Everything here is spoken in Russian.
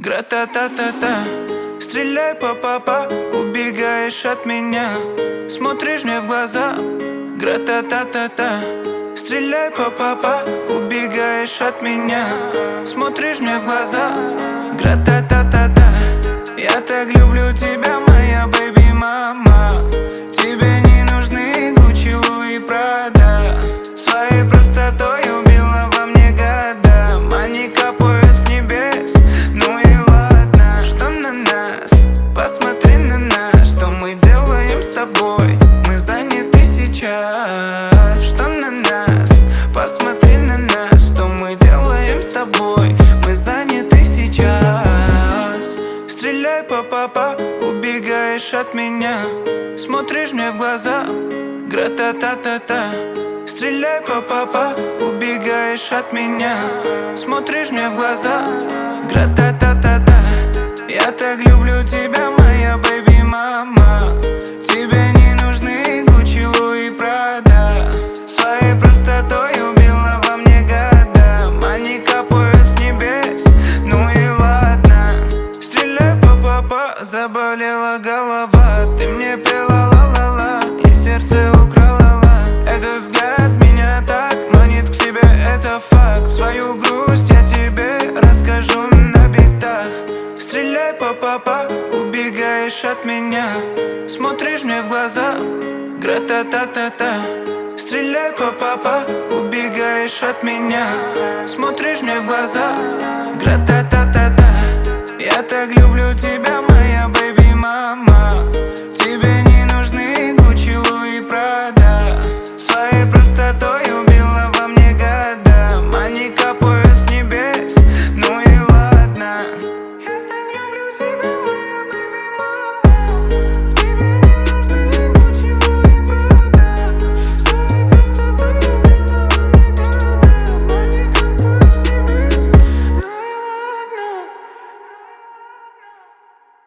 Гра-та-та-та-та. Стреляй по папа, убегаешь от меня, смотришь мне в глаза. Гра-та-та-та-та. Стреляй по папа, убегаешь от меня, смотришь мне в глаза. Гра-та-та-та-та. Я так люблю тебя, моя бэби-мама. Тебе не нужны Гуччи, Луи, Прада. Своей простотой убила во мне года. Они капают с небес, ну и ладно. Что на нас? Посмотри на нас. Что мы делаем с тобой? Мы заняты сейчас. Что на нас? Посмотри на нас. Что мы делаем с тобой? Мы заняты сейчас. Стреляй по папа, убегаешь от меня, смотришь мне в глаза. Гра-та-та-та-та. Стреляй по папа, убегаешь от меня, смотришь мне в глаза. Гра-та-та-та-та. Я так люблю тебя, моя бэби-мама. Тебе не нужны Гуччи, Луи, Прада. Своей простотой убила во мне года. Они капают с небес, ну и ладно. Стреляй по папа, заболела голова. Ты мне пела ла-ла-ла и сердце украла. Этот взгляд меня так манит к себе, это факт. Свою грусть я тебе расскажу на битах. Стреляй по папа, убегаешь от меня, смотришь мне в глаза. Гра-та-та-та-та. Стреляй по папа, убегаешь от меня, смотришь мне в глаза. Гра-та-та.